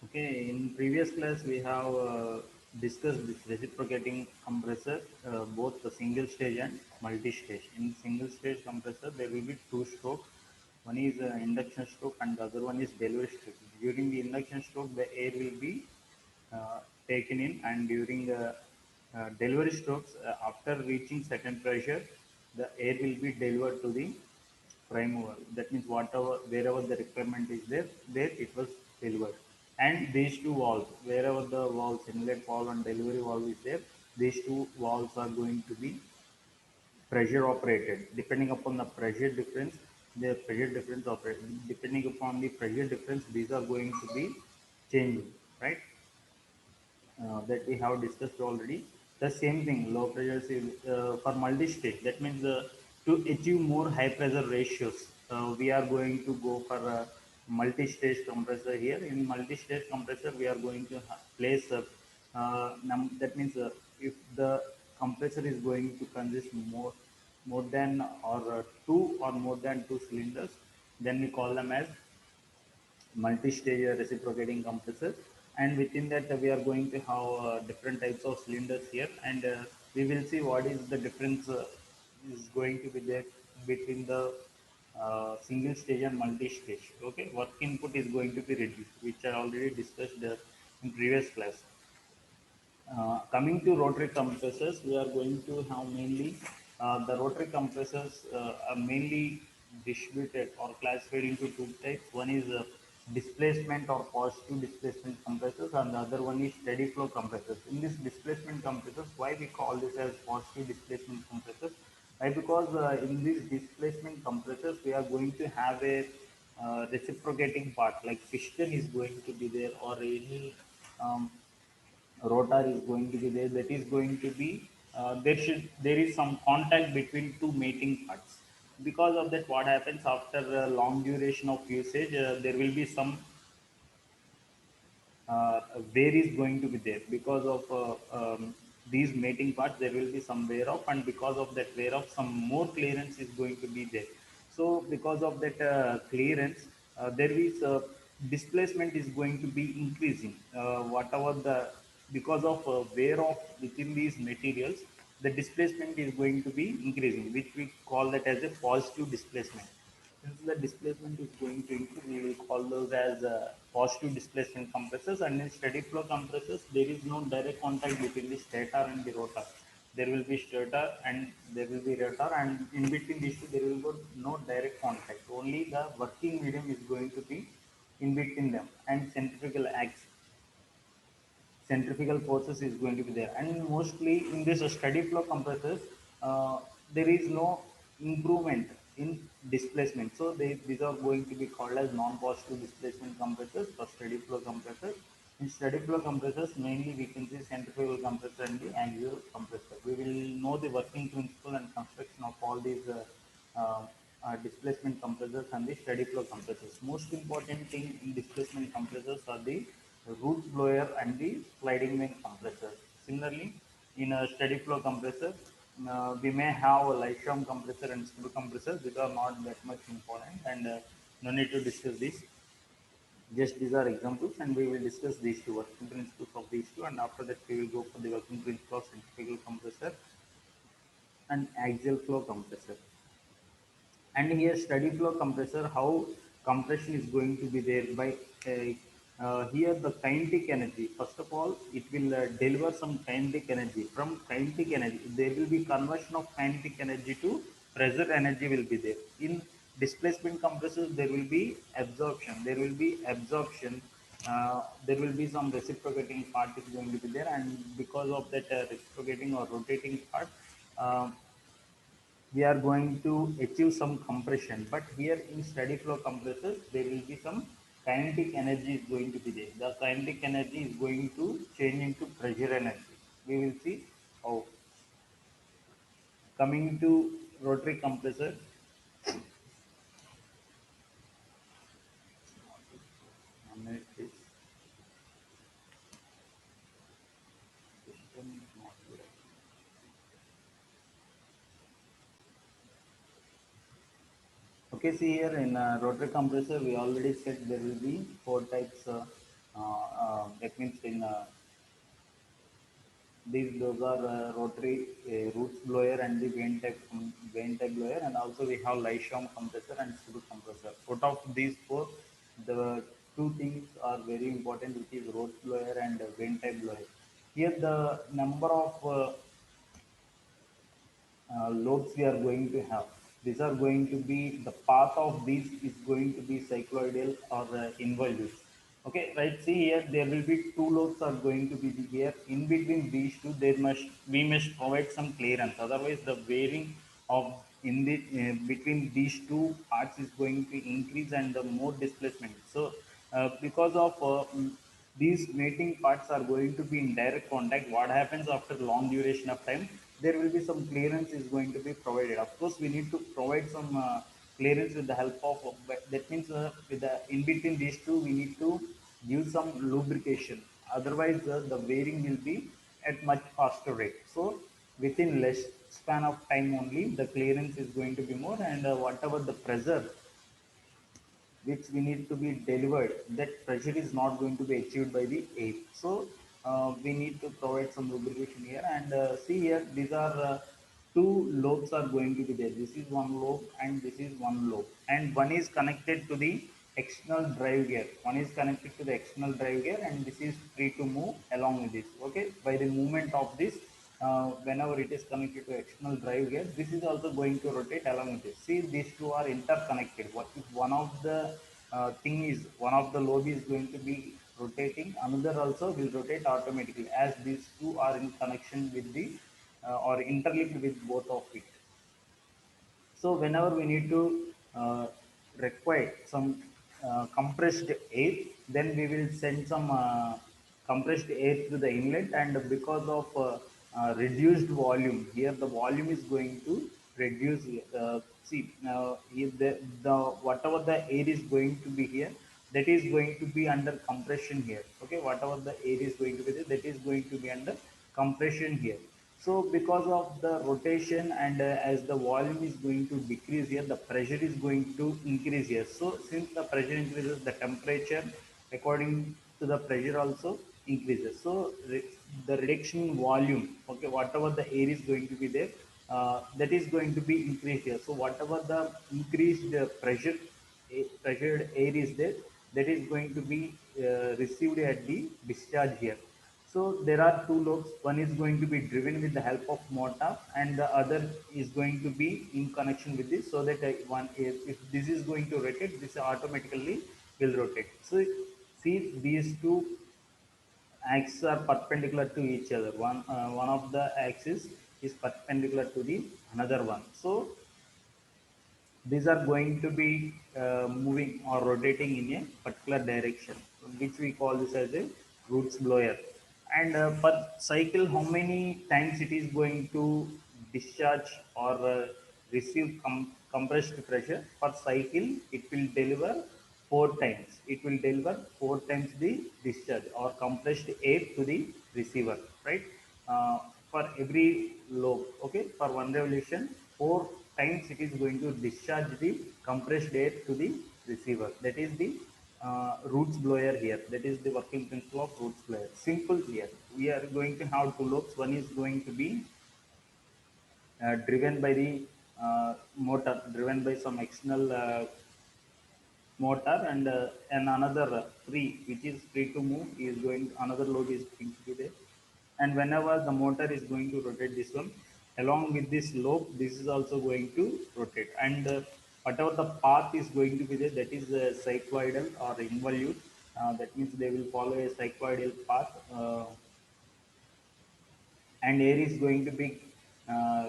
Okay, in previous class we have discussed this reciprocating compressor, both the single stage and multi-stage. In single stage compressor, there will be two strokes. One is induction stroke and the other one is delivery stroke. During the induction stroke, the air will be taken in, and during the delivery strokes, after reaching certain pressure, the air will be delivered to the prime mover. That means whatever wherever the requirement is there it was delivered. And these two valves, wherever the valves, inlet valve and delivery valve is there, these two valves are going to be pressure operated. Depending upon the pressure difference, the pressure difference operate. Depending upon the pressure difference, these are going to be changing, right? That we have discussed already. The same thing, low pressure for multi-stage. That means to achieve more high pressure ratios, we are going to go for a multi-stage compressor here. In multi-stage compressor, we are going to place that means if the compressor is going to consist more than or two or more than two cylinders, then we call them as multi-stage reciprocating compressor. And within that we are going to have different types of cylinders here, and we will see what is the difference is going to be there between the single stage and multi-stage. Okay, work input is going to be reduced, which I already discussed in previous class. Coming to rotary compressors, we are going to have mainly the rotary compressors are mainly distributed or classified into two types. One is displacement or positive displacement compressors, and the other one is steady flow compressors. In this displacement compressors, why we call this as positive displacement compressors? Why? Because in these displacement compressors, we are going to have a reciprocating part, like piston is going to be there, or any um, rotor is going to be there. That is going to be there is some contact between two mating parts. Because of that, what happens after a long duration of usage, there will be some wear is going to be there because of these mating parts. There will be some wear off, and because of that wear off, some more clearance is going to be there. So because of that clearance, there is displacement is going to be increasing. Whatever the Because of wear off within these materials, the displacement is going to be increasing, which we call that as a positive displacement. Since the displacement is going to increase, we will call those as positive displacement compressors. And in steady flow compressors, there is no direct contact between the stator and the rotor. There will be stator and there will be rotor, and in between these two, there will be no direct contact. Only the working medium is going to be in between them, and centrifugal forces is going to be there. And mostly in this steady flow compressors, uh, there is no improvement in displacement, so these are going to be called as non-positive displacement compressors for steady flow compressors. In steady flow compressors, mainly we can see centrifugal compressor and the axial compressor. We will know the working principle and construction of all these uh, displacement compressors and the steady flow compressors. Most important thing in displacement compressors are the root blower and the sliding vane compressors. Similarly, in a steady flow compressor, we may have a Lytram compressor and screw compressor. These are not that much important, and no need to discuss this. Just these are examples, and we will discuss these two working principles of these two, and after that we will go for the working principle of centrifugal compressor and axial flow compressor. And here steady flow compressor, how compression is going to be there by here the kinetic energy. First of all, it will deliver some kinetic energy. From kinetic energy, there will be conversion of kinetic energy to pressure energy will be there. In displacement compressors, there will be absorption. There will be some reciprocating part is going to be there, and because of that reciprocating or rotating part, uh, we are going to achieve some compression. But here in steady flow compressors, there will be some kinetic energy is going to be there. The kinetic energy is going to change into pressure energy. We will see how. Coming to rotary compressor. One minute, please. System is not good. Okay, see here in rotary compressor, we already said there will be four types. That means in these those are rotary roots blower and the vane type blower, and also we have Lysholm compressor and screw compressor. Out of these four, the two things are very important, which is roots blower and vane type blower. Here the number of loads we are going to have. These are going to be the path of these is going to be cycloidal or involute. Okay, right. See here, there will be two loads are going to be here. In between these two, there must we must provide some clearance. Otherwise, the wearing of in the between these two parts is going to increase and the more displacement. So, because of these mating parts are going to be in direct contact, what happens after long duration of time, there will be some clearance is going to be provided. Of course, we need to provide some clearance with the help of, but that means with the in between these two, we need to give some lubrication. Otherwise, the wearing will be at much faster rate. So within less span of time only, the clearance is going to be more, and whatever the pressure which we need to be delivered, that pressure is not going to be achieved by the air. So we need to provide some lubrication here, and see here, these are two lobes are going to be there. This is one lobe and this is one lobe, and one is connected to the external drive gear. One is connected to the external drive gear, and this is free to move along with this. Okay, by the movement of this, whenever it is connected to external drive gear, this is also going to rotate along with this. See, these two are interconnected. What if one of the thing is, one of the lobe is going to be rotating, another also will rotate automatically, as these two are in connection with the or interlinked with both of it. So whenever we need to require some compressed air, then we will send some compressed air through the inlet, and because of reduced volume, here the volume is going to reduce. See, if the whatever the air is going to be here, that is going to be under compression here. Okay, whatever the air is going to be there, that is going to be under compression here. So because of the rotation, and as the volume is going to decrease here, the pressure is going to increase here. So since the pressure increases, the temperature according to the pressure also increases. So the reduction in volume, okay, whatever the air is going to be there, that is going to be increased here. So whatever the increased pressured air is there, that is going to be received at the discharge here. So there are two lobes. One is going to be driven with the help of motor, and the other is going to be in connection with this. So that one is, if this is going to rotate, this automatically will rotate. So see, these two axes are perpendicular to each other. One of the axis is perpendicular to the another one. So these are going to be moving or rotating in a particular direction, which we call this as a roots blower. And per cycle, how many times it is going to discharge or receive compressed pressure per cycle? It will deliver four times. It will deliver four times the discharge or compressed air to the receiver, right? For every lobe, okay, for one revolution, four times it is going to discharge the compressed air to the receiver. That is the roots blower here. That is the working principle of roots blower. Simple here. We are going to have two lobes. One is going to be driven by the motor, driven by some external motor, and another free, which is free to move, is going, another load is going to be there. And whenever the motor is going to rotate this one along with this lobe, this is also going to rotate, and whatever the path is going to be there, that is cycloidal or involute. That means they will follow a cycloidal path, and air is going to be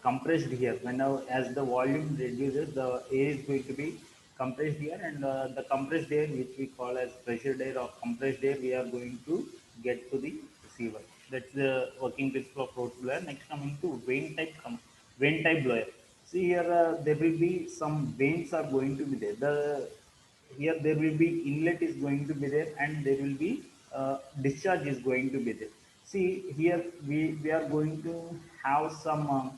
compressed here. Whenever as the volume reduces, the air is going to be compressed here, and the compressed air, which we call as pressured air or compressed air, we are going to get to the receiver. That's the working principle of road blower. Next, coming to vane type blower. See here, there will be some vanes are going to be there. The here there will be inlet is going to be there, and there will be discharge is going to be there. See here, we are going to have some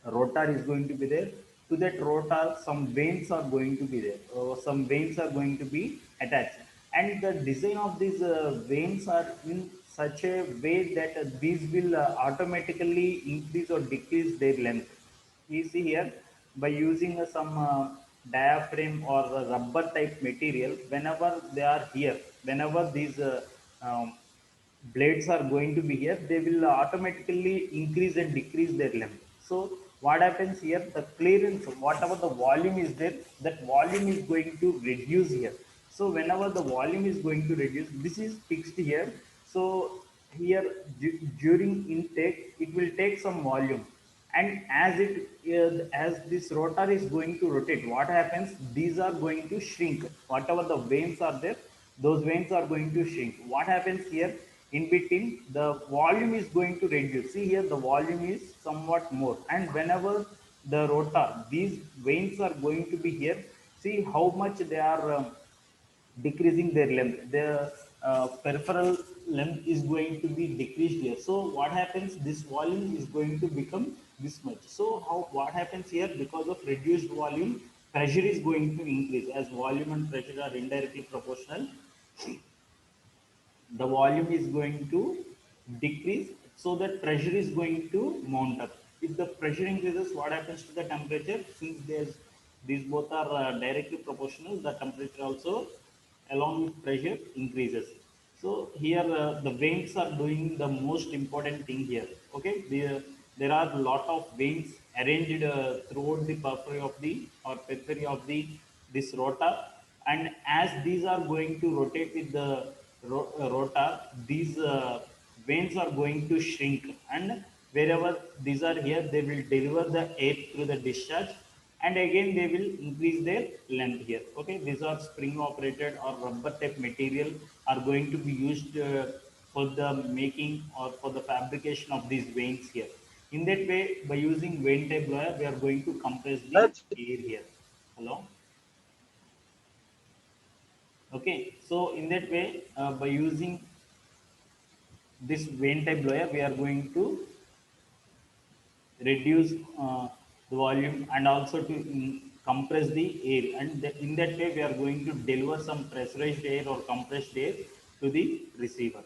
rotor is going to be there. To that rotor, some vanes are going to be there, some vanes are going to be attached. and the design of these veins are in such a way that these will automatically increase or decrease their length. You see here, by using some diaphragm or rubber type material, whenever they are here, whenever these um, blades are going to be here, they will automatically increase and decrease their length. So what happens here, the clearance, whatever the volume is there, that volume is going to reduce here. So whenever the volume is going to reduce, this is fixed here. So here during intake it will take some volume, and as this rotor is going to rotate, what happens, these are going to shrink. Whatever the veins are there, those veins are going to shrink. What happens here, in between the volume is going to reduce. See here, the volume is somewhat more, and whenever the rotor, these veins are going to be here, see how much they are decreasing their length. The peripheral length is going to be decreased here. So what happens? This volume is going to become this much. So how, what happens here? Because of reduced volume, pressure is going to increase. As volume and pressure are indirectly proportional, the volume is going to decrease, so that pressure is going to mount up. If the pressure increases, what happens to the temperature? Since there's, these both are directly proportional, the temperature also along with pressure increases. So here the veins are doing the most important thing here. Okay, there are a lot of veins arranged throughout the periphery of the, or periphery of the, this rotor, and as these are going to rotate with the rotor, these veins are going to shrink, and wherever these are here, they will deliver the air through the discharge, and again they will increase their length here. Okay, these are spring operated or rubber type material are going to be used for the making or for the fabrication of these veins here. In that way, by using vein type blower, we are going to compress the That's air here. Hello. Okay, so in that way, by using this vein type blower, we are going to reduce the volume, and also to compress the air, and in that way we are going to deliver some pressurized air or compressed air to the receiver.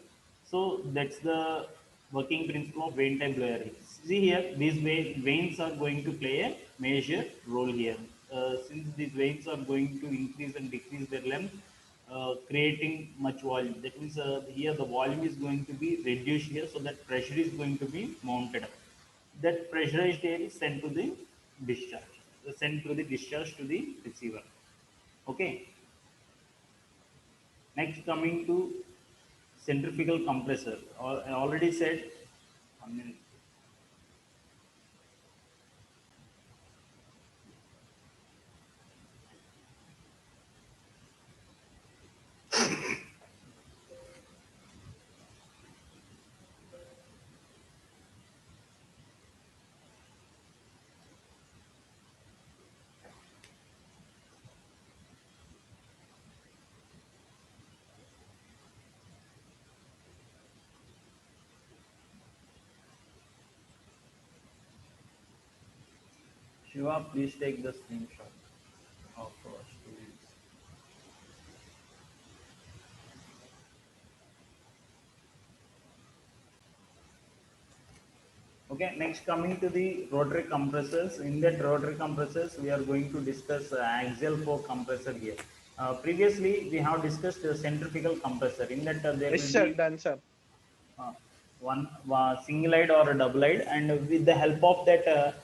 So that's the working principle of vein type blower. See here, these veins are going to play a major role here. Since these veins are going to increase and decrease their length, creating much volume, that means here the volume is going to be reduced here, so that pressure is going to be mounted up. That pressurized air is sent to the discharge, sent through the discharge to the receiver. Okay. Next, coming to centrifugal compressor. I already said. 1 minute. Shiva, please take the screenshot of students. Okay, next coming to the rotary compressors. In that rotary compressors, we are going to discuss axial flow compressor here. Previously, we have discussed centrifugal compressor. In that, there yes, will sir. be Done, sir. uh, one single eyed or a double eyed, and with the help of that,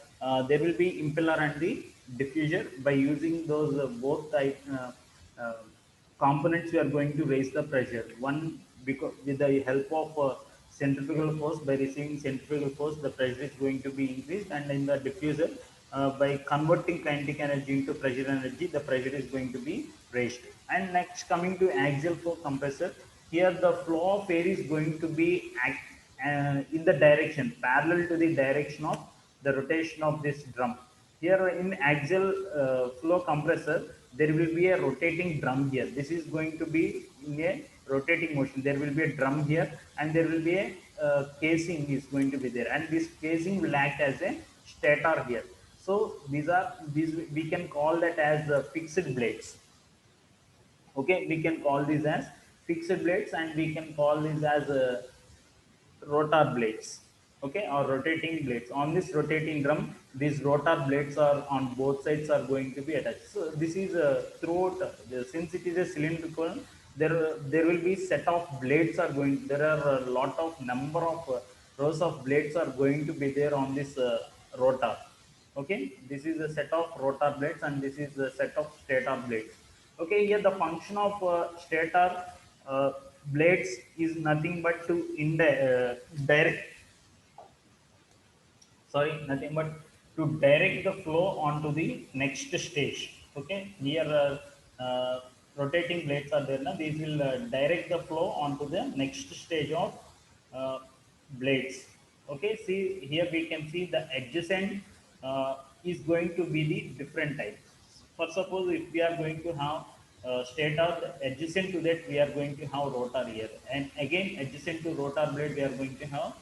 there will be impeller and the diffuser. By using those both type uh, components, we are going to raise the pressure. One, because with the help of centrifugal force, by receiving centrifugal force, the pressure is going to be increased, and in the diffuser, by converting kinetic energy into pressure energy, the pressure is going to be raised. And next, coming to axial flow compressor, here the flow of air is going to be in the direction parallel to the direction of the rotation of this drum. Here in axial flow compressor, there will be a rotating drum here. This is going to be in a rotating motion. There will be a drum here, and there will be a casing is going to be there, and this casing will act as a stator here. So these we can call that as fixed blades. Okay, we can call these as fixed blades, and we can call these as rotor blades, okay, or rotating blades. On this rotating drum, these rotor blades are on both sides are going to be attached. So this is throughout, since it is a cylindrical, there will be set of blades are going, there are a lot of number of rows of blades are going to be there on this rotor. Okay, this is a set of rotor blades, and this is a set of stator blades. Okay, here the function of stator uh, blades is nothing but to direct, sorry, nothing but to direct the flow onto the next stage. Okay, here rotating blades are there now, these will direct the flow onto the next stage of uh, blades. Okay, see here we can see the adjacent is going to be the different types. For suppose if we are going to have stator, adjacent to that we are going to have rotor here, and again adjacent to rotor blade we are going to have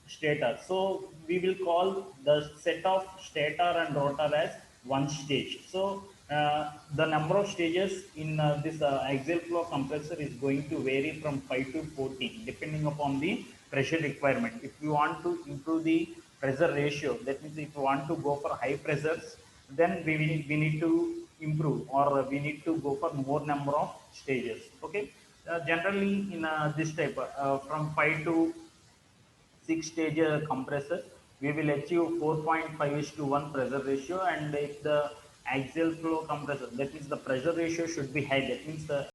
stator. So we will call the set of stator and rotor as one stage. So the number of stages in this axial flow compressor is going to vary from 5 to 14 depending upon the pressure requirement. If you want to improve the pressure ratio, that means if you want to go for high pressures, then we need to improve, or we need to go for more number of stages. Okay, generally in this type from 5 to 6 stage compressor, we will achieve 4.5 is to 1 pressure ratio. And if the axial flow compressor, that means the pressure ratio should be high, that means the